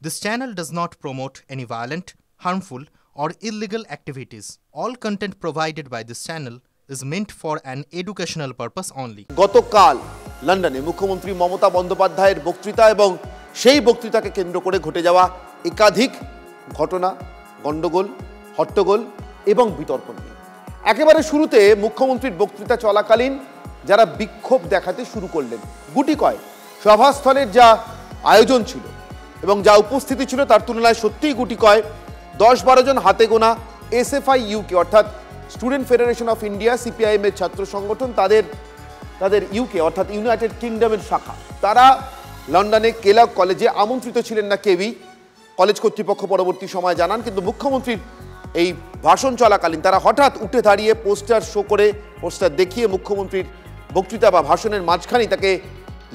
This channel does not promote any violent, harmful, or illegal activities. All content provided by this channel is meant for an educational purpose only. গতকাল লন্ডনে মুখ্যমন্ত্রী মমতা বন্দ্যোপাধ্যায়ের বক্তৃতা এবং সেই বক্তৃতাকে কেন্দ্র করে ঘটে যাওয়া একাধিক ঘটনা, গন্ডগোল, হট্টগোল এবং বিতর্ক নিয়ে একেবারে শুরুতে মুখ্যমন্ত্রীর বক্তৃতা চলাকালীন যারা বিক্ষোভ দেখাতে শুরু করলেন, গুটি কয় সভাস্থলের যা আয়োজন ছিল এবং যা উপস্থিতি ছিল তার তুলনায় সত্যিই গুটি কয় 10-12 জন হাতে গোনা এসএফআই ইউকে অর্থাৎ student federation of India CPIM এর ছাত্র সংগঠন তাদের ইউকে অর্থাৎ ইউনাইটেড কিংডমের শাখা, তারা লন্ডনে কেলগ কলেজে আমন্ত্রিত ছিলেন না কেউই। কলেজ কর্তৃপক্ষ পরবর্তী সময় জানান, কিন্তু মুখ্যমন্ত্রীর এই ভাষণ চলাকালীন তারা হঠাৎ উঠে দাঁড়িয়ে পোস্টার শো করে পোস্টার দেখিয়ে মুখ্যমন্ত্রীর বক্তৃতা বা ভাষণের মাঝখানেই তাকে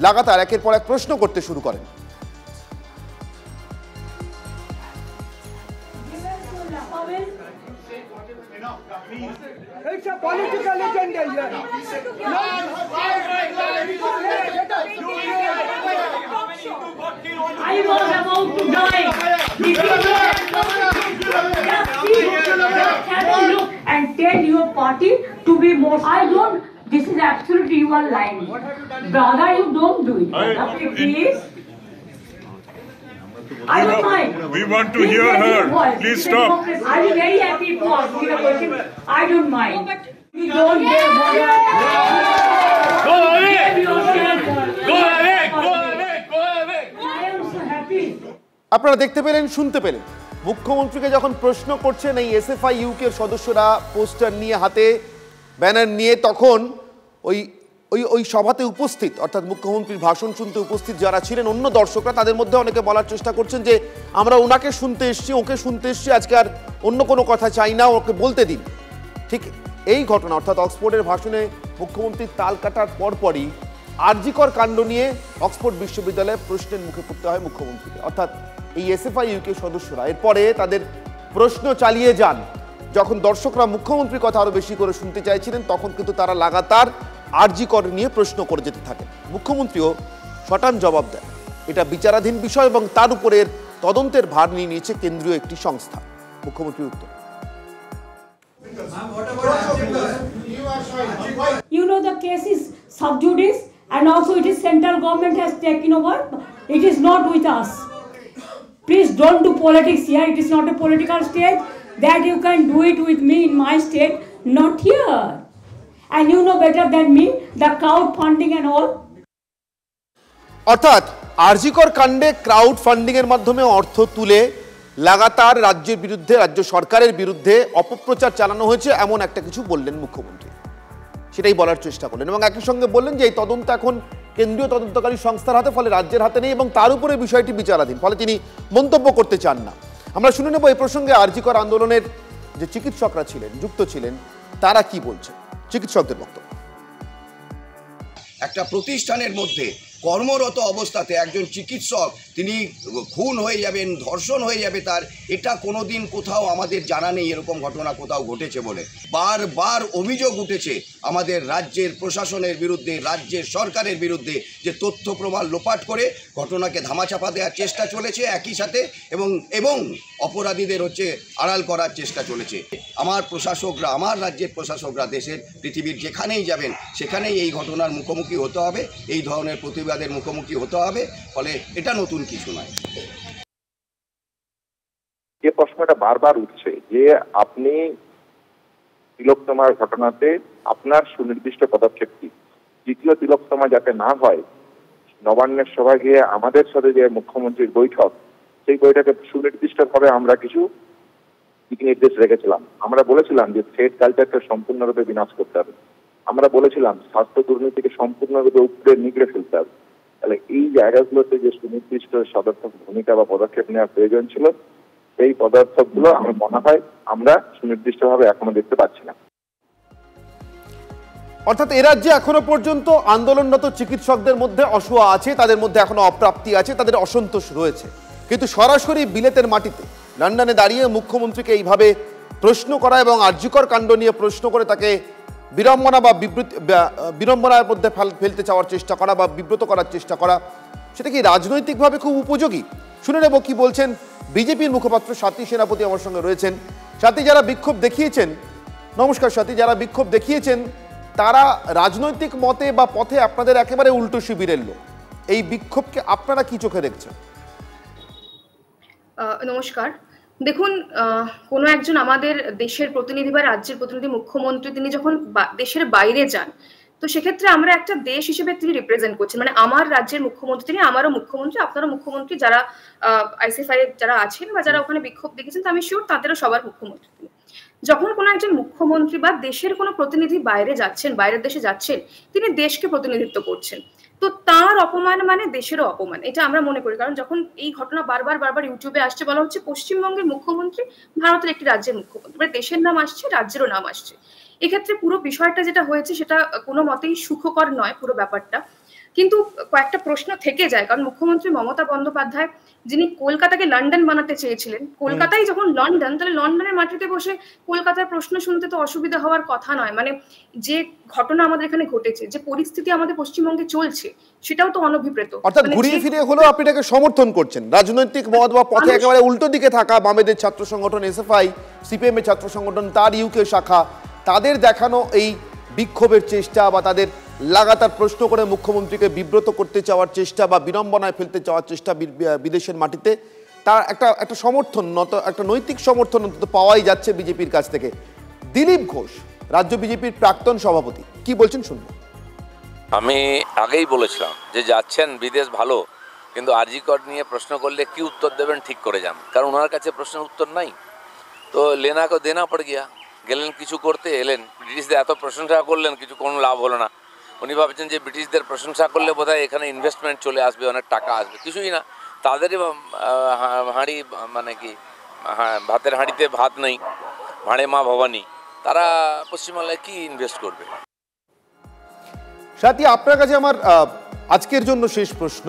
লাগাতার একের পর এক প্রশ্ন করতে শুরু করেন। It's a political agenda here. I was about to die. Have a look and tell your party to be more. I don't. This is absolutely you are lying. Brother, you don't do it. Please. I don't mind. We want to hear her. Please stop. I'll be very happy to ask you a question. I don't mind. You don't get Go away! Go away! Go away! Go away! I am so happy. আপনারা দেখতে পেলেন, শুনতে পেলেন, মুখ্যমন্ত্রীকে যখন প্রশ্ন করছেন এই এসএফআই ইউকের সদস্যরা পোস্টার নিয়ে হাতে ব্যানার নিয়ে, তখন ওই সভাতে উপস্থিত অর্থাৎ মুখ্যমন্ত্রীর ভাষণ শুনতে উপস্থিত যারা ছিলেন অন্য দর্শকরা, তাদের মধ্যে অনেকে বলার চেষ্টা করছেন যে আমরা ওনাকে শুনতে এসেছি, ওকে শুনতে এসেছি, আজকে আর অন্য কোনো কথা চাই না, ওকে বলতে দিন। ঠিক এই ঘটনা অর্থাৎ অক্সফোর্ডের ভাষণে মুখ্যমন্ত্রীর তাল কাটার পরপরই আরজিকর কাণ্ড নিয়ে অক্সফোর্ড বিশ্ববিদ্যালয়ে প্রশ্নের মুখে পড়তে হয় মুখ্যমন্ত্রীকে। অর্থাৎ এই এসএফআই ইউকে সদস্যরা এরপরে তাদের প্রশ্ন চালিয়ে যান। যখন দর্শকরা মুখ্যমন্ত্রীর কথা আরো বেশি করে শুনতে চাইছিলেন, তখন কিন্তু তারা লাগাতার আরজিকর নিয়ে প্রশ্ন করে যেতে থাকেন। মুখ্যমন্ত্রীও সটান জবাব দেন। এটা বিচারাধীন বিষয় এবং তার উপরের তদন্তের ভার নিয়ে নিয়েছে কেন্দ্রীয় একটি সংস্থা। মুখ্যমন্ত্রীর উত্তর, You know the case is sub judice and also it is central government has taken over. It is not with us. Please don't do politics here. It is not a political state that you can do it with me in my state, not here. And you know better than me the crowd funding and all. অর্থাৎ আরজিকর কাণ্ডে crowd funding এর মাধ্যমে অর্থ তুলে লাগাতার রাজ্যের বিরুদ্ধে, রাজ্য সরকারের বিরুদ্ধে অপপ্রচার চালানো হয়েছে এমন একটা কিছু বললেন মুখ্যমন্ত্রী। সেটাই বলার চেষ্টা করলেন এবং একই সঙ্গে বললেন যে এই তদন্ত এখন কেন্দ্রীয় তদন্তকারী সংস্থার হাতে, ফলে রাজ্যের হাতে নেই এবং তার উপরে বিষয়টি বিচারাধীন, ফলে তিনি মন্তব্য করতে চান না। আমরা শুনে নেব এই প্রসঙ্গে আরজিকর আন্দোলনের যে চিকিৎসকরা ছিলেন, যুক্ত ছিলেন, তারা কি বলছেন। চিকিৎসকদের বক্তব্য। একটা প্রতিষ্ঠানের মধ্যে কর্মরত অবস্থাতে একজন চিকিৎসক তিনি খুন হয়ে যাবেন, ধর্ষণ হয়ে যাবে তার, এটা কোনোদিন কোথাও আমাদের জানা নেই এরকম ঘটনা কোথাও ঘটেছে বলে। বারবার অভিযোগ উঠেছে আমাদের রাজ্যের প্রশাসনের বিরুদ্ধে, রাজ্যের সরকারের বিরুদ্ধে যে তথ্য প্রমাণ লোপাট করে ঘটনাকে ধামাচাপা দেওয়ার চেষ্টা চলেছে একই সাথে এবং অপরাধীদের আড়াল করার চেষ্টা চলেছে। আমার প্রশাসকরা, আমার রাজ্যের প্রশাসকরা দেশের পৃথিবীর যেখানেই যাবেন সেখানেই এই ঘটনার মুখোমুখি হতে হবে, এই ধরনের প্রতিবাদের মুখোমুখি হতে হবে, ফলে এটা নতুন কিছু নয়। যে প্রশ্নটা বারবার উঠছে যে আপনি তিলোত্তমার ঘটনাতে আপনার সুনির্দিষ্ট পদক্ষেপ কি, দ্বিতীয় তিলোত্তমা যাতে না হয়, নবান্নের সভায় গিয়ে আমাদের সাথে যে মুখ্যমন্ত্রীর বৈঠক, সেই বৈঠকে সুনির্দিষ্টভাবে আমরা কিছু দিক নির্দেশ রেখেছিলাম। আমরা বলেছিলাম যে থ্রেড কালচারকে সম্পূর্ণরূপে বিনাশ করতে হবে। আমরা বলেছিলাম স্বাস্থ্য দুর্নীতিকে সম্পূর্ণরূপে উপরে নিগড়ে ফেলতে হবে। তাহলে এই জায়গাগুলোতে যে সুনির্দিষ্ট সদর্থক ভূমিকা বা পদক্ষেপ নেওয়ার প্রয়োজন ছিল, সেই পদক্ষেপগুলো আমার মনে হয় আমরা সুনির্দিষ্টভাবে এখনো দেখতে পাচ্ছি না। অর্থাৎ এ রাজ্যে এখনো পর্যন্ত আন্দোলনরত চিকিৎসকদের মধ্যে অসুয়া আছে, তাদের মধ্যে এখনো অপ্রাপ্তি আছে, তাদের অসন্তোষ রয়েছে। কিন্তু সরাসরি বিলেতের মাটিতে লন্ডনে দাঁড়িয়ে মুখ্যমন্ত্রীকে এইভাবে প্রশ্ন করা এবং আরজিকর কাণ্ড নিয়ে প্রশ্ন করে তাকে বিড়ম্বনা বা বিড়ম্বনার মধ্যে ফেলতে চাওয়ার চেষ্টা করা বা বিব্রত করার চেষ্টা করা, সেটা কি রাজনৈতিকভাবে খুব উপযোগী? শুনে নেব কি বলছেন বিজেপির মুখপাত্র স্বাতী সেনাপতি আমার সঙ্গে রয়েছেন। স্বাতী, যারা বিক্ষোভ দেখিয়েছেন, নমস্কার স্বাতী, যারা বিক্ষোভ দেখিয়েছেন তারা রাজনৈতিক মতে বা পথে আপনাদের একেবারে উল্টো শিবিরের লোক। এই বিক্ষোভকে আপনারা কি চোখে দেখছেন? নমস্কার। দেখুন, কোনো একজন আমাদের দেশের প্রতিনিধি বা রাজ্যের প্রতিনিধি, মুখ্যমন্ত্রী, তিনি যখন দেশের বাইরে যান, তো সেক্ষেত্রে আমরা একটা দেশ হিসেবে তিনি রিপ্রেজেন্ট করছেন। মানে আমার রাজ্যের মুখ্যমন্ত্রী তিনি, আমারও মুখ্যমন্ত্রী, আপনারও মুখ্যমন্ত্রী, যারা আইসিএফআই যারা আছেন বা যারা ওখানে বিক্ষোভ দেখেছেন, তো আমি শিওর তাদেরও সবার মুখ্যমন্ত্রী তিনি। যখন কোনো একজন মুখ্যমন্ত্রী বা দেশের কোনো প্রতিনিধি বাইরে যাচ্ছেন, বাইরের দেশে যাচ্ছেন, তিনি দেশকে প্রতিনিধিত্ব করছেন, তো তার অপমান মানে দেশেরও অপমান, এটা আমরা মনে করি। কারণ যখন এই ঘটনা বারবার ইউটিউবে আসছে, বলা হচ্ছে পশ্চিমবঙ্গের মুখ্যমন্ত্রী ভারতের একটি রাজ্যের মুখ্যমন্ত্রী, মানে দেশের নাম আসছে, রাজ্যেরও নাম আসছে। এক্ষেত্রে পুরো বিষয়টা যেটা হয়েছে সেটা কোনো মতেই সুখকর নয় পুরো ব্যাপারটা। কিন্তু কয়েকটা প্রশ্ন থেকে যায়, কারণ মুখ্যমন্ত্রী মমতা বন্দ্যোপাধ্যায়, যিনি কলকাতাকে লন্ডন বানাতে চেয়েছিলেন, কলকাতাই যখন লন্ডন, তাহলে লন্ডনের মাটিতে বসে কলকাতার প্রশ্ন শুনতে তো অসুবিধা হওয়ার কথা নয়। মানে যে ঘটনা আমাদের এখানে ঘটেছে, যে পরিস্থিতি আমাদের পশ্চিমবঙ্গে চলছে, সেটাও তো অনভিপ্রেত। অর্থাৎ ঘুরিয়ে ফিরে হলেও আপনি এটাকে সমর্থন করছেন। রাজনৈতিক মত বা পথে একেবারে উল্টো দিকে থাকা বামেদের ছাত্র সংগঠন এসএফআই, সিপিএম এর ছাত্র সংগঠন, তার ইউকে শাখা, তাদের দেখানো এই বিক্ষোভের চেষ্টা বা তাদের লাগাতার প্রশ্ন করে মুখ্যমন্ত্রীকে বিব্রত করতে চাওয়ার চেষ্টা বা বিড়ম্বনায় ফেলতে চাওয়ার চেষ্টা বিদেশের মাটিতে, তার একটা সমর্থন, একটা নৈতিক সমর্থন অন্তত পাওয়াই যাচ্ছে বিজেপির কাছ থেকে। দিলীপ ঘোষ, রাজ্য বিজেপির প্রাক্তন সভাপতি, কি বলছেন শুনবো। আমি আগেই বলেছিলাম যে যাচ্ছেন বিদেশ ভালো, কিন্তু আরজি কর নিয়ে প্রশ্ন করলে কি উত্তর দেবেন ঠিক করে যান, কারণ ওনার কাছে প্রশ্নের উত্তর নাই। তো লেনা কো দেনা পড়ে গিয়া, গেলেন কিছু করতে, এলেন ব্রিটিশদের এত প্রশংসা করলেন, কিছু কোনো লাভ হলো না। উনি ভাবছেন যে ব্রিটিশদের প্রশংসা করলে বোধহয় এখানে ইনভেস্টমেন্ট চলে আসবে, অনেক টাকা আসবে, কিছুই না। তাদেরই হাঁড়ি, মানে কি ভাতের হাঁড়িতে ভাত নেই, ভাঁড়ে মা ভবানী, তারা পশ্চিমবাংলায় কি ইনভেস্ট করবে? সাথী, আপনার কাছে আমার আজকের জন্য শেষ প্রশ্ন।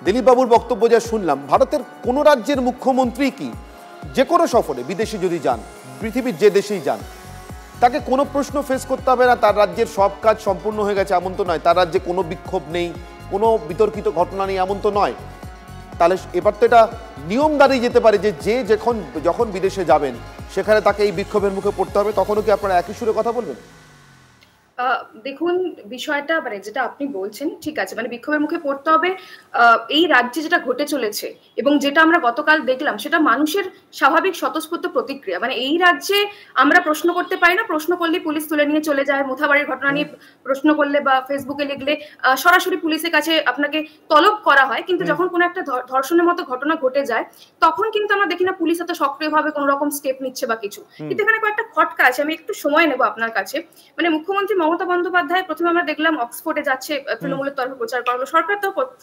দিলীপ বাবুর বক্তব্য যা শুনলাম, ভারতের কোন রাজ্যের মুখ্যমন্ত্রী কি যে কোনো সফরে বিদেশে যদি যান, পৃথিবীর যে দেশেই যান, তাকে কোনো প্রশ্ন ফেস করতে হবে না? তার রাজ্যের সব কাজ সম্পূর্ণ হয়ে গেছে এমন তো নয়, তার রাজ্যে কোনো বিক্ষোভ নেই, কোনো বিতর্কিত ঘটনা নেই এমন তো নয়। তাহলে এবার তো এটা নিয়ম দাঁড়িয়ে যেতে পারে যে যখন বিদেশে যাবেন সেখানে তাকে এই বিক্ষোভের মুখে পড়তে হবে। তখনও কি আপনারা একই সুরে কথা বলবেন? দেখুন, বিষয়টা মানে যেটা আপনি বলছেন ঠিক আছে, মানে বিক্ষোভের মুখে পড়তে হবে। এই রাজ্যে যেটা ঘটে চলেছে এবং যেটা আমরা গতকাল দেখলাম, সেটা মানুষের স্বাভাবিক স্বতঃস্ফূর্ত প্রতিক্রিয়া। মানে এই রাজ্যে আমরা প্রশ্ন করতে পারি না, প্রশ্ন করলে পুলিশ তুলে নিয়ে চলে যায়। মোথাবাড়ির ঘটনা নিয়ে প্রশ্ন করলে বা ফেসবুকে লিখলে সরাসরি পুলিশের কাছে আপনাকে তলব করা হয়। কিন্তু যখন কোনো একটা ধর্ষণের মতো ঘটনা ঘটে যায়, তখন কিন্তু আমরা দেখি না পুলিশ এত সক্রিয়ভাবে কোনো রকম স্টেপ নিচ্ছে বা কিছু। কিন্তু এখানে কয়েকটা খটকা আছে, আমি একটু সময় নেব আপনার কাছে। মানে মুখ্যমন্ত্রী মমতা বন্দ্যোপাধ্যায় প্রথমে আমরা দেখলাম অক্সফোর্ডে যাচ্ছে, তৃণমূলের তরফে প্রচার করালো,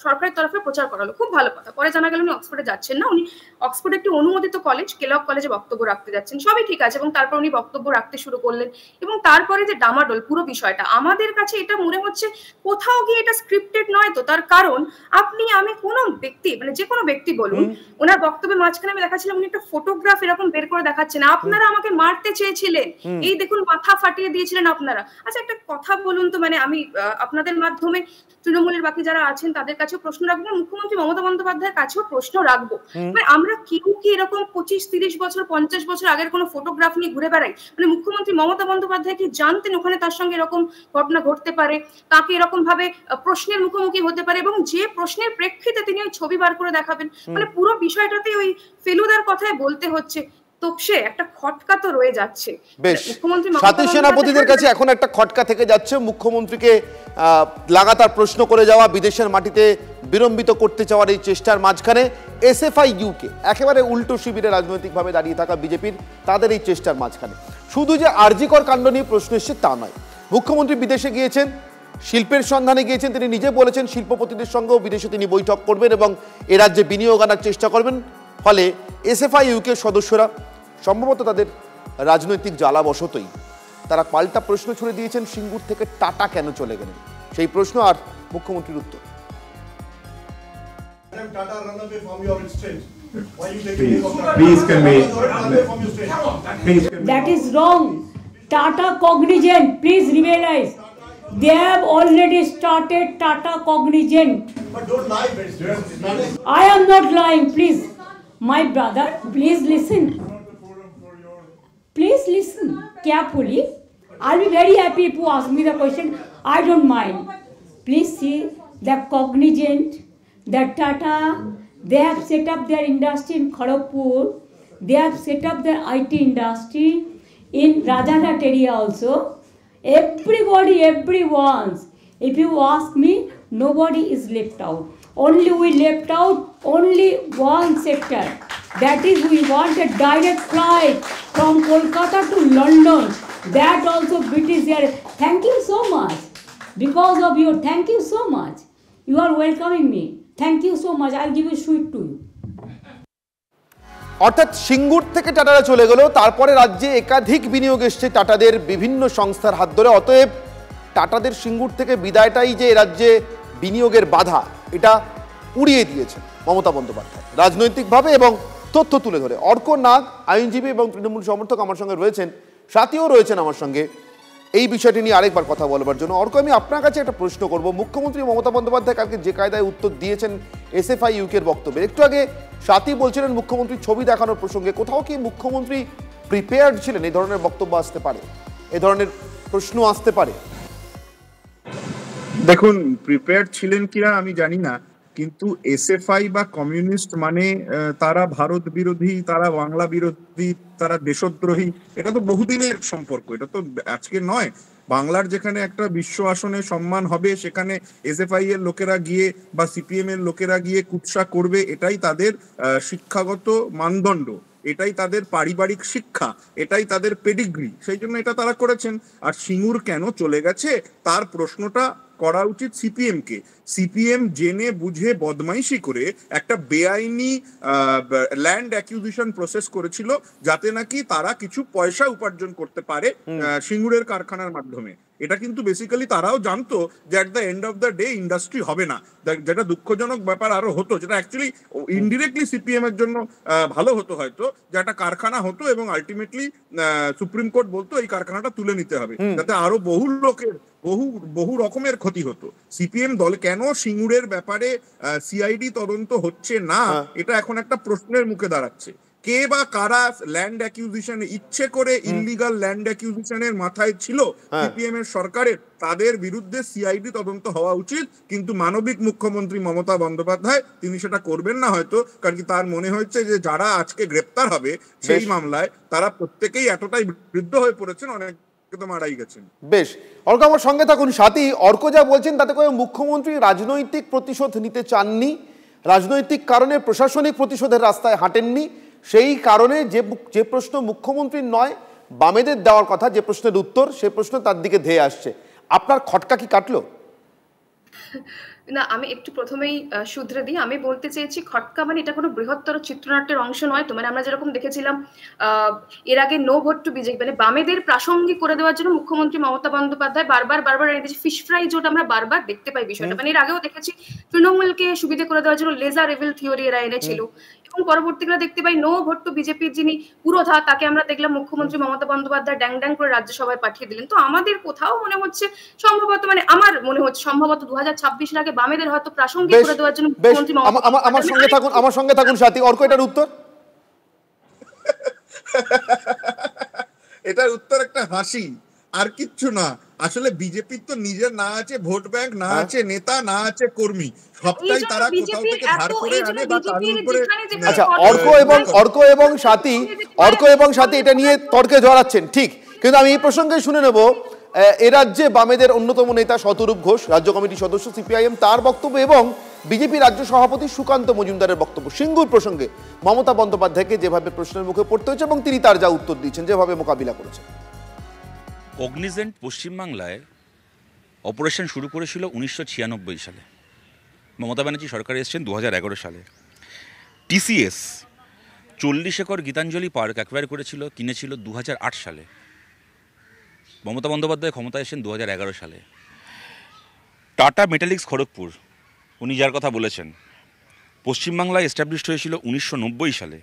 সরকারের তরফে প্রচার করালো, খুব ভালো কথা। পরে জানা গেল উনি অক্সফোর্ডে যাচ্ছেন না, উনি অক্সফোর্ডে একটি অনুমোদিত কলেজ কেলগ কলেজে বক্তব্য রাখতে যাচ্ছেন, সবই ঠিক আছে। এবং তারপর উনি বক্তব্য রাখতে শুরু করলেন, এবং তারপরে যে ডামাডোল পুরো বিষয়টা, আমাদের কাছে এটা মনে হচ্ছে কোথাও গিয়ে এটা স্ক্রিপ্টেড নয় তো। তার কারণ আপনি, আমি, কোনো ব্যক্তি, মানে যে কোনো ব্যক্তি বলুন, ওনার বক্তব্যের মাঝখানে আমি দেখাচ্ছিলাম উনি একটা ফটোগ্রাফ এরকম বের করে দেখাচ্ছেন, আপনারা আমাকে মারতে চেয়েছিলেন, এই দেখুন মাথা ফাটিয়ে দিয়েছিলেন আপনারা। আচ্ছা, একটা কথা বলুন তো, মানে আমি আপনাদের মাধ্যমে তৃণমূলের বাকি যারা আছেন তাদের কাছেও প্রশ্ন রাখবো, মুখ্যমন্ত্রী মমতা বন্দ্যোপাধ্যায়ের কাছেও প্রশ্ন রাখবো। মানে আমরা কেউ কি এরকম 25-30 বছর 50 বছর আগের কোনো ফটোগ্রাফ নিয়ে ঘুরে বেড়াই? মানে মুখ্যমন্ত্রী মমতা বন্দ্যোপাধ্যায় কি জানতেন ওখানে তার সঙ্গে এরকম ঘটনা ঘটতে পারে, তাকে এরকম ভাবে প্রশ্নের মুখোমুখি হতে পারে, এবং যে প্রশ্নের প্রেক্ষিতে তিনি ওই ছবি বার করে দেখাবেন? মানে পুরো বিষয়টাতে ওই ফেলুদার কথাই বলতে হচ্ছে। একটা খটকা তো রয়ে যাচ্ছে। বেশ, স্বাতী সেনাপতিদের কাছে এখন একটা খটকা থেকে যাচ্ছে, মুখ্যমন্ত্রীকে লাগাতার প্রশ্ন করে যাওয়া, বিদেশের মাটিতে বিলম্বিত করতে চাওয়ার এই চেষ্টার মাঝখানে এসএফআই ইউকে একেবারে উল্টো শিবিরে রাজনৈতিকভাবে দাঁড়িয়ে থাকা বিজেপির, তাদের এই চেষ্টার মাঝখানে শুধু যে আরজিকর কাণ্ড নিয়ে প্রশ্ন এসছে তা নয়। মুখ্যমন্ত্রী বিদেশে গিয়েছেন, শিল্পের সন্ধানে গিয়েছেন, তিনি নিজে বলেছেন শিল্পপতিদের সঙ্গেও বিদেশে তিনি বৈঠক করবেন এবং এ রাজ্যে বিনিয়োগ আনার চেষ্টা করবেন। ফলে এসএফআই ইউকে সদস্যরা সম্ভবত তাদের রাজনৈতিক জ্বালাবশতই তারা পাল্টা প্রশ্ন ছুড়ে দিয়েছেন, সিঙ্গুর থেকে টাটা কেন চলে গেলেন, সেই প্রশ্ন আর মুখ্যমন্ত্রীর উত্তর। That is wrong. Tata Cognizant, please realize, they have already started Tata Cognizant. But don't lie, I am not lying, please. my brother, please listen. Please listen carefully. I'll be very happy if you ask me the question. I don't mind. Please see the Cognizant, the Tata, they have set up their industry in Kharagpur. They have set up their IT industry in Rajarhat area also. Everybody, everyone's. If you ask me, nobody is left out. Only we left out only one sector. That is, we want a direct flight from Kolkata to London. That also British there. Thank you so much. Because of you, thank you so much. You are welcoming me. Thank you so much. I'll give a sweet to you. অর্থাৎ সিঙ্গুর থেকে টাটারা চলে গেল, তারপরে রাজ্যে একাধিক বিনিয়োগ এসছে টাটাদের বিভিন্ন সংস্থার হাত ধরে। অতএব টাটাদের সিঙ্গুর থেকে বিদায়টাই যে রাজ্যে বিনিয়োগের বাধা, এটা উড়িয়ে দিয়েছেন মমতা বন্দ্যোপাধ্যায় রাজনৈতিকভাবে এবং তথ্য তুলে ধরে। অর্ক নাগ আইনজীবী এবং তৃণমূল সমর্থক আমার সঙ্গে রয়েছেন, সাথীও রয়েছেন আমার সঙ্গে এই বিষয়টি নিয়ে আরেকবার কথা বলবার জন্য। অর্ক, আমি আপনার কাছে একটা প্রশ্ন করব। মুখ্যমন্ত্রী মমতা বন্দ্যোপাধ্যায় কালকে যে কায়দায় উত্তর দিয়েছেন এসএফআই ইউকের বক্তব্যে, একটু আগে সাথী বলছিলেন মুখ্যমন্ত্রী ছবি দেখানোর প্রসঙ্গে, কোথাও কি মুখ্যমন্ত্রী প্রিপেয়ার্ড ছিলেন? এই ধরনের বক্তব্য আসতে পারে, এ ধরনের প্রশ্ন আসতে পারে। দেখুন, প্রিপেয়ার্ড ছিলেন কিনা আমি জানি না, কিন্তু এসএফআই বা কমিউনিস্ট মানে তারা ভারত বিরোধী, তারা বাংলা বিরোধী, তারা দেশদ্রোহী, এটা তো বহুদিনের সম্পর্ক, এটা তো আজকে নয়। বাংলার যেখানে একটা বিশ্ব আসনে সম্মান হবে সেখানে এসএফআই এর লোকেরা গিয়ে বা সিপিএম এর লোকেরা গিয়ে কুৎসা করবে, এটাই তাদের শিক্ষাগত মানদণ্ড, এটাই তাদের পারিবারিক শিক্ষা, এটাই তাদের পেডিগ্রি, সেই জন্য এটা তারা করেছেন। আর সিঙ্গুর কেন চলে গেছে তার প্রশ্নটা করা উচিত সিপিএম কে। সিপিএম জেনে বুঝে বদমাইশি করে একটা বেআইনি ল্যান্ড অ্যাকুইজিশন প্রসেস করেছিল, যাতে নাকি তারা কিছু পয়সা উপার্জন করতে পারে সিঙ্গুরের কারখানার মাধ্যমে। এটা কিন্তু বেসিক্যালি তারাও জানতো যে at the end of the day industry হবে না, যেটা দুঃখজনক ব্যাপার আরো হতো, যেটা অ্যাকচুয়ালি ইনডিরেক্টলি সিপিএম এর জন্য ভালো হতো হয়তো, যে একটা কারখানা হতো এবং আলটিমেটলি সুপ্রিম কোর্ট বলতো এই কারখানাটা তুলে নিতে হবে, যাতে আরো বহু লোকের বহু রকমের ক্ষতি হতো। সিপিএম দল কেন সিঙ্গুরের ব্যাপারে সিআইডি তদন্ত হচ্ছে না, এটা এখন একটা প্রশ্নের মুখে দাঁড়াচ্ছে। কে বা কারা ল্যান্ড অ্যাকুইজিশন ইচ্ছে করে ইললিগাল ল্যান্ড অ্যাকুইজিশনের মাথায় ছিল সিপিএম এর সরকারের, তাদের বিরুদ্ধে সিআইডি তদন্ত হওয়া উচিত। কিন্তু মানবিক মুখ্যমন্ত্রী মমতা বন্দ্যোপাধ্যায় তিনি সেটা করবেন না হয়তো, কারণ কি তার মনে হচ্ছে যে যারা আজকে গ্রেপ্তার হবে সেই মামলায় তারা প্রত্যেকেই এতটাই বৃদ্ধ হয়ে পড়েছেন, অনেক মারাই গেছেন। বেশ, অর্ক আমার সঙ্গে থাকুন। সাথী, অর্ক যা বলছেন তাতে করে মুখ্যমন্ত্রী রাজনৈতিক প্রতিশোধ নিতে চাননি, রাজনৈতিক কারণে প্রশাসনিক প্রতিশোধের রাস্তায় হাঁটেননি। সেই কারণে যে প্রশ্ন মুখ্যমন্ত্রীর নয়, বামেদের দেওয়ার কথা, যে প্রশ্নের উত্তর, সে প্রশ্ন তার দিকে ধেয়ে আসছে। আপনার খটকা কি কাটলো? না, আমি একটু প্রথমেই শুধরে দিই। আমি বলতে চেয়েছি খটকা মানে এটা কোনো বৃহত্তর চিত্রনাট্যের অংশ নয় তো। মানে আমরা যেরকম দেখেছিলাম এর আগে নো ভোট টু বিজেপি, মানে বামেদের প্রাসঙ্গিক করে দেওয়ার জন্য মুখ্যমন্ত্রী মমতা বন্দ্যোপাধ্যায় বারবার এনে দিয়েছে ফিশ ফ্রাই জোট। আমরা বারবার দেখতে পাই বিষয়টা, মানে এর আগেও দেখেছি তৃণমূলকে সুবিধা করে দেওয়ার জন্য লেজার এভিল থিওরি এরা এনেছিল, এবং পরবর্তীকালে দেখতে পাই নো ভোট টু বিজেপির যিনি পুরোধা, তাকে আমরা দেখলাম মুখ্যমন্ত্রী মমতা বন্দ্যোপাধ্যায় ড্যাং ড্যাং করে রাজ্যসভায় পাঠিয়ে দিলেন। তো আমাদের কোথাও মনে হচ্ছে সম্ভবত, মানে আমার মনে হচ্ছে সম্ভবত 2026-এর আগে বামেদের হয়তো প্রাসঙ্গিক করে দেওয়ার জন্য মুখ্যমন্ত্রী আমার সঙ্গে থাকুন সাথী। অর্ক, এটার উত্তর? এটার উত্তর একটা হাসি, আর কিচ্ছু না। আসলে বিজেপির তো নিজের না আছে ভোট ব্যাংক, না আছে নেতা, না আছে কর্মী, সবটাই তারা কোথাও থেকে ধার করে আনে বা তার উপরে। আচ্ছা, অর্ক এবং সাথী এটা নিয়ে তর্কে জড়াচ্ছেন, ঠিক, কিন্তু আমি এই প্রসঙ্গে শুনে নেব এ রাজ্যে বামেদের অন্যতম নেতা শতরূপ ঘোষ, রাজ্য কমিটির সদস্য সিপিআইএম, তার বক্তব্য এবং বিজেপি রাজ্য সভাপতি সুকান্ত মজুমদারের বক্তব্য সিঙ্গুর প্রসঙ্গে মমতা বন্দ্যোপাধ্যায়কে যেভাবে প্রশ্নের মুখে পড়তে হয়েছে এবং তিনি তার যা উত্তর দিয়েছেন, যেভাবে মোকাবিলা করেছেন। কগনিজেন্ট পশ্চিমবাংলায় অপারেশন শুরু করেছিল 1996 সালে, মমতা ব্যানার্জি সরকার এসেছেন 2011 সালে। TCS 40 acre Gitanjali park acquire করেছিল, কিনেছিল 2008 সালে। মমতা বন্দ্যোপাধ্যায় ক্ষমতায় এসেছেন 2011 সালে। টাটা মেটালিক্স খড়গপুর, উনি যার কথা বলেছেন, পশ্চিমবাংলায় এস্টাবলিশড হয়েছিল 1990 সালে।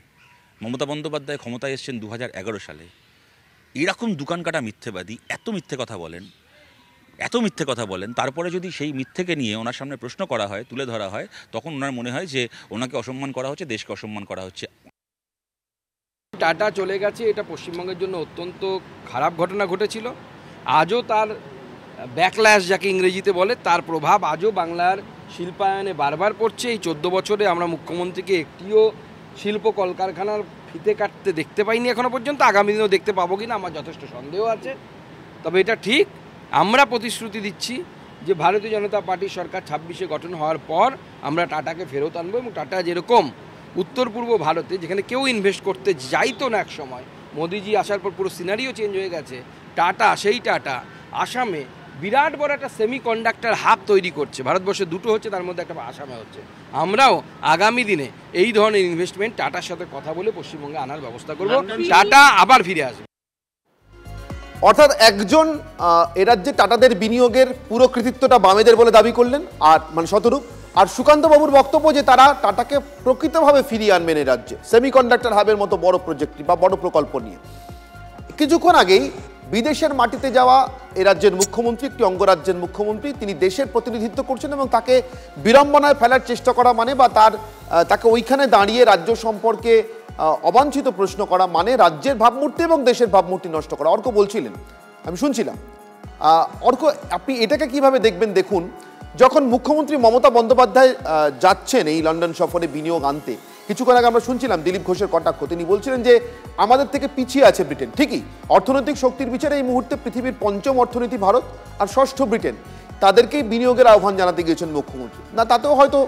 মমতা বন্দ্যোপাধ্যায় ক্ষমতায় এসেছেন 2011 সালে। এরকম দোকান কাটা মিথ্যেবাদী এত মিথ্যে কথা বলেন, তারপরে যদি সেই মিথ্যেকে নিয়ে ওনার সামনে প্রশ্ন করা হয়, তুলে ধরা হয়, তখন ওনার মনে হয় যে ওনাকে অসম্মান করা হচ্ছে, দেশকে অসম্মান করা হচ্ছে। টাটা চলে গেছে, এটা পশ্চিমবঙ্গের জন্য অত্যন্ত খারাপ ঘটনা ঘটেছিল। আজও তার ব্যাকল্যাশ, যাকে ইংরেজিতে বলে, তার প্রভাব আজও বাংলার শিল্পায়নে বারবার পড়ছে। এই 14 বছরে আমরা মুখ্যমন্ত্রীকে একটিও শিল্প কলকারখানার ফিতে কাটতে দেখতে পাইনি এখনো পর্যন্ত। আগামী দিনেও দেখতে পাবো কিনা আমার যথেষ্ট সন্দেহ আছে। তবে এটা ঠিক, আমরা প্রতিশ্রুতি দিচ্ছি যে ভারতীয় জনতা পার্টির সরকার 26-এ গঠন হওয়ার পর আমরা টাটাকে ফেরত আনবো, এবং টাটা যেরকম উত্তর পূর্ব ভারতে, যেখানে কেউ ইনভেস্ট করতে যাইতো না এক সময়, মোদিজি আসার পর পুরো সিনারিও চেঞ্জ হয়ে গেছে। টাটা, সেই টাটা আসামে বিরাট বড় একটা সেমিকন্ডাক্টর হাব তৈরি করছে। ভারতবর্ষে দুটো হচ্ছে, তার মধ্যে একটা আসামে হচ্ছে। আমরাও আগামী দিনে এই ধরনের ইনভেস্টমেন্ট টাটার সাথে কথা বলে পশ্চিমবঙ্গে আনার ব্যবস্থা করব, টাটা আবার ফিরে আসবে। অর্থাৎ একজন এ রাজ্যে টাটাদের বিনিয়োগের পুরো কৃতিত্বটা বামেদের বলে দাবি করলেন, আর মানে শতরূপ। আর সুকান্ত বাবুর বক্তব্য যে তারা টাটাকে প্রকৃতভাবে ফিরিয়ে আনবেন এই রাজ্যে সেমিকন্ডাক্টর হাবের মতো বড় প্রজেক্ট বা বড় প্রকল্প নিয়ে। কিছুক্ষণ আগেই বিদেশের মাটিতে যাওয়া এ রাজ্যের মুখ্যমন্ত্রী, একটি অঙ্গরাজ্যের মুখ্যমন্ত্রী, তিনি দেশের প্রতিনিধিত্ব করছেন এবং তাকে বিড়ম্বনায় ফেলার চেষ্টা করা মানে বা তাকে ওইখানে দাঁড়িয়ে রাজ্য সম্পর্কে অবাঞ্ছিত প্রশ্ন করা মানে রাজ্যের ভাবমূর্তি এবং দেশের ভাবমূর্তি নষ্ট করা। অর্ক বলছিলেন, আমি শুনছিলাম। অর্ক, আপনি এটাকে কিভাবে দেখবেন? দেখুন, যখন মুখ্যমন্ত্রী মমতা বন্দ্যোপাধ্যায় যাচ্ছেন এই লন্ডন সফরে বিনিয়োগ আনতে, কিছুক্ষণ আগে আমরা শুনছিলাম দিলীপ ঘোষের কটাক্ষ। তিনি বলছিলেন যে আমাদের থেকে পিছিয়ে আছে ব্রিটেন। ঠিকই, অর্থনৈতিক শক্তির বিচারে এই মুহূর্তে পৃথিবীর ৫ম অর্থনীতি ভারত আর ৬ষ্ঠ ব্রিটেন। তাদেরকেই বিনিয়োগের আহ্বান জানাতে গিয়েছেন মুখ্যমন্ত্রী। না, তাতেও হয়তো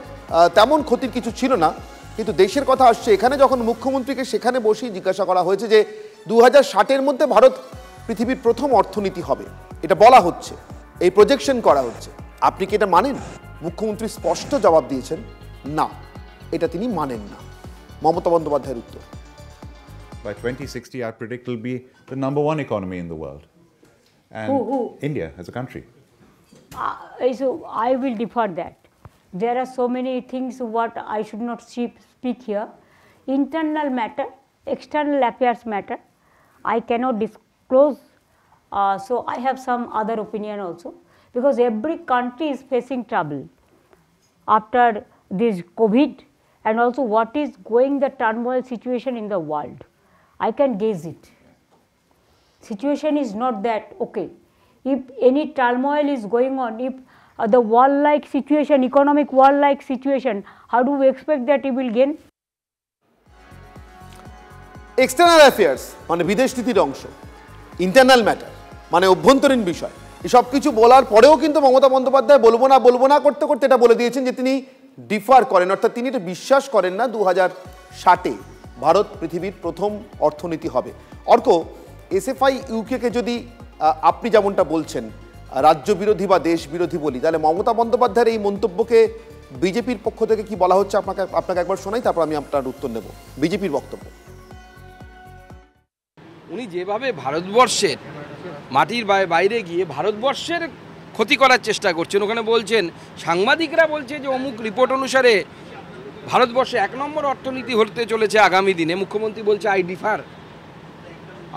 তেমন ক্ষতির কিছু ছিল না, কিন্তু দেশের কথা আসছে এখানে। যখন মুখ্যমন্ত্রীকে সেখানে বসেই জিজ্ঞাসা করা হয়েছে যে 2060-এর মধ্যে ভারত পৃথিবীর প্রথম অর্থনীতি হবে, এটা বলা হচ্ছে, এই প্রজেকশন করা হচ্ছে, আপনি কি এটা মানেন? মুখ্যমন্ত্রী স্পষ্ট জবাব দিয়েছেন, না, এটা তিনি মানেন না। মমতা বন্দ্যোপাধ্যায়ের উত্তর, By 2060, I predict will be the #1 economy in the world. And India as a country. So I will defer that. There are so many things what I should not speak here. Internal matter, external affairs matter, I cannot disclose. So I have some other opinion also, because every country is facing trouble after this COVID, and also what is going the turmoil situation in the world. I can gauge it. Situation is not that okay. If any turmoil is going on, if the war-like situation, economic war-like situation, how do we expect that it will gain? External affairs মানে বিদেশ নীতির অংশ, internal matter মানে অভ্যন্তরীণ বিষয়, এসব কিছু বলার পরেও কিন্তু মমতা বন্দ্যোপাধ্যায় বলবো না করতে করতে এটা বলে দিয়েছেন যে তিনি ডিফার করেন, অর্থাৎ তিনি এটা বিশ্বাস করেন না 2060-এ ভারত পৃথিবীর প্রথম অর্থনীতি হবে। অর্ক, এসএফআই ইউকেকে যদি আপনি যেমনটা বলছেন রাজ্য বিরোধী বা দেশ বিরোধী বলি, তাহলে মমতা বন্দ্যোপাধ্যায়ের এই মন্তব্যকে বিজেপির পক্ষ থেকে কি বলা হচ্ছে আপনাকে একবার শোনাই, তারপর আমি আপনার উত্তর নেব। বিজেপির বক্তব্য, উনি যেভাবে ভারতবর্ষের মাটির বাইরে গিয়ে ভারতবর্ষের ক্ষতি করার চেষ্টা করছেন, ওখানে বলছেন সাংবাদিকরা বলছে যে অমুক রিপোর্ট অনুসারে ভারতবর্ষে 1 নম্বর অর্থনীতি হতে চলেছে আগামী দিনে, মুখ্যমন্ত্রী বলছে আই ডিফার।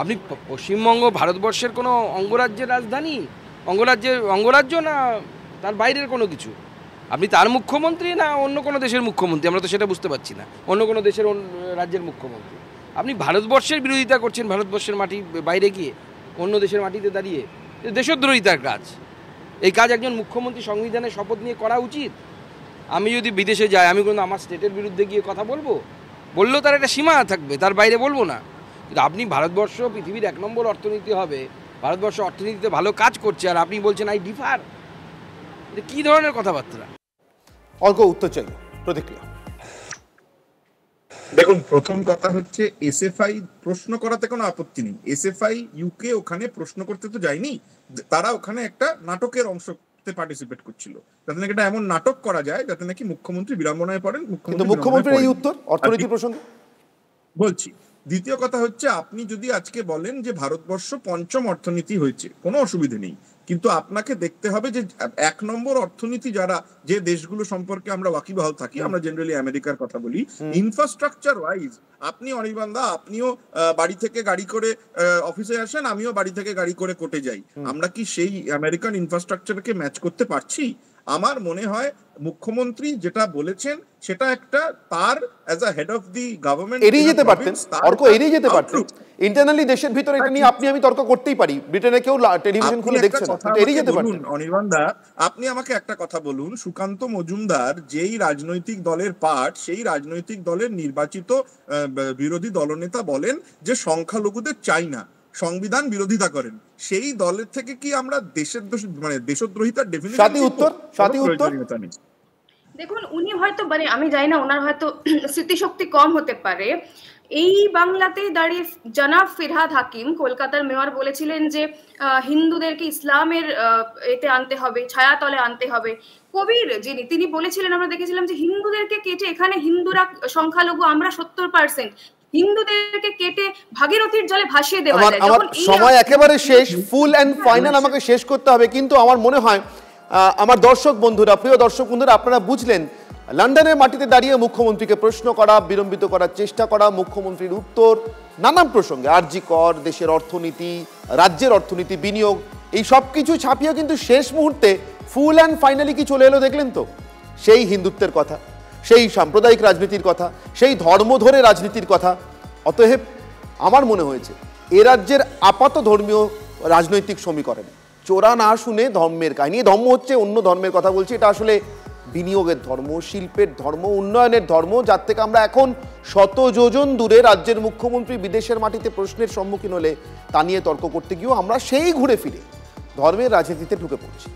আপনি পশ্চিমবঙ্গ ভারতবর্ষের কোনো অঙ্গরাজ্যের রাজধানী, অঙ্গরাজ্য না তার বাইরের কোনো কিছু? আপনি তার মুখ্যমন্ত্রী না অন্য কোনো দেশের মুখ্যমন্ত্রী? আমরা তো সেটা বুঝতে পারছি না। অন্য কোনো দেশের রাজ্যের মুখ্যমন্ত্রী। আপনি ভারতবর্ষের বিরোধিতা করছেন ভারতবর্ষের মাটির বাইরে গিয়ে, অন্য দেশের মাটিতে দাঁড়িয়ে, দেশদ্রোহিতার কাজ। এই কাজ একজন মুখ্যমন্ত্রী সংবিধানের শপথ নিয়ে করা উচিত। আমি যদি বিদেশে যাই, আমি কিন্তু আমার স্টেটের বিরুদ্ধে গিয়ে কথা বললেও তার একটা সীমা থাকবে, তার বাইরে বলবো না। কিন্তু আপনি ভারতবর্ষ পৃথিবীর 1 নম্বর অর্থনীতি হবে, ভারতবর্ষ অর্থনীতিতে ভালো কাজ করছে, আর আপনি বলছেন আই ডিফার। এটা কী ধরনের কথাবার্তা? অল্প উত্তর চাই, প্রতিক্রিয়া। দেখুন, প্রথম কথা হচ্ছে এসএফআই প্রশ্ন করাতে কোনো আপত্তি নেই। এসএফআই ইউকে ওখানে প্রশ্ন করতে তো যায়নি, তারা ওখানে একটা নাটকের অংশতে পার্টিসিপেট করছিল, যাতে নাকি এটা এমন নাটক করা যায় যাতে নাকি মুখ্যমন্ত্রী বিড়ম্বনায় পড়েন। মুখ্যমন্ত্রীর এই উত্তর অর্থনীতি প্রসঙ্গে বলছি। দ্বিতীয় কথা হচ্ছে, আপনি যদি আজকে বলেন যে ভারতবর্ষ 5ম অর্থনীতি হয়েছে, কোনো অসুবিধা নেই, কিন্তু আপনাকে দেখতে হবে যে 1 নম্বর অর্থনীতি যারা, যে দেশগুলো সম্পর্কে আমরা ওয়াকিবহাল থাকি, আমরা জেনারেলি আমেরিকার কথা বলি, ইনফ্রাস্ট্রাকচার ওয়াইজ আপনি অনির্বাণদা, আপনিও বাড়ি থেকে গাড়ি করে অফিসে আসেন, আমিও বাড়ি থেকে গাড়ি করে কোর্টে যাই, আমরা কি সেই আমেরিকান ইনফ্রাস্ট্রাকচারকে ম্যাচ করতে পারছি? আমার মনে হয় মুখ্যমন্ত্রী যেটা বলেছেন সেটা একটা তার as a head of the government এড়িয়ে যেতে পারতেন, তর্ক এড়িয়ে যেতে পারতেন। ইন্টারনালি দেশের ভিতরে এটা নিয়ে আপনি আমি তর্ক করতেই পারি, ব্রিটেনে কেউ টেলিভিশন খুলে দেখছে না, এড়িয়ে যেতে পারতেন। অনির্বাণ দা, আপনি আমাকে একটা কথা বলুন, সুকান্ত মজুমদার যেই রাজনৈতিক দলের পার্ট, সেই রাজনৈতিক দলের নির্বাচিত বিরোধী দলনেতা বলেন যে সংখ্যালঘুদের চাই না, সংবিধান বিরোধিতা করেন, সেই দলের থেকে কি আমরা দেশের মানে দেশদ্রোহিতার ডেফিনিশন? সাথী উত্তর দেখুন, উনি হয়তো মানে আমি জানি না, ওনার হয়তো স্মৃতিশক্তি কম হতে পারে। এই বাংলাতে দাঁড়িয়ে জনাব ফিরহাদ হাকিম, কলকাতার মেয়র, বলেছিলেন যে হিন্দুদেরকে ইসলামের এতে আনতে হবে, ছায়াতলে আনতে হবে। কবির যিনি, তিনি বলেছিলেন, আমরা দেখেছিলাম যে হিন্দুদেরকে কেটে, এখানে হিন্দুরা সংখ্যালঘু, আমরা 70%, হিন্দুদেরকে কেটে ভাগীরথীর জলে ভাসিয়ে দেওয়া যায়। আমার সময় একেবারে শেষ, ফুল এন্ড ফাইনাল আমাকে শেষ করতে হবে, কিন্তু আমার মনে হয় আমার দর্শক বন্ধুরা, প্রিয় দর্শক বন্ধুরা, আপনারা বুঝলেন লন্ডনের মাটিতে দাঁড়িয়ে মুখ্যমন্ত্রীকে প্রশ্ন করা, বিলম্বিত করার চেষ্টা করা, মুখ্যমন্ত্রীর উত্তর নানান প্রসঙ্গে, আরজি কর, দেশের অর্থনীতি, রাজ্যের অর্থনীতি, বিনিয়োগ, এই সব কিছু ছাপিয়ে কিন্তু শেষ মুহূর্তে ফুল অ্যান্ড ফাইনালি কি চলে এলো দেখলেন তো? সেই হিন্দুত্বের কথা, সেই সাম্প্রদায়িক রাজনীতির কথা, সেই ধর্ম ধরে রাজনীতির কথা। অতএব আমার মনে হয়েছে এ রাজ্যের আপাত ধর্মীয় রাজনৈতিক সমীকরণে চোরা না শুনে ধর্মের কাহিনী, ধর্ম হচ্ছে অন্য ধর্মের কথা বলছি, এটা আসলে বিনিয়োগের ধর্ম, শিল্পের ধর্ম, উন্নয়নের ধর্ম, যার থেকে আমরা এখন শত যোজন দূরে রাজ্যের মুখ্যমন্ত্রী বিদেশের মাটিতে প্রশ্নের সম্মুখীন হলে তা নিয়ে তর্ক করতে গিয়েও আমরা সেই ঘুরে ফিরে ধর্মের রাজনীতিতে ঢুকে পড়ছি।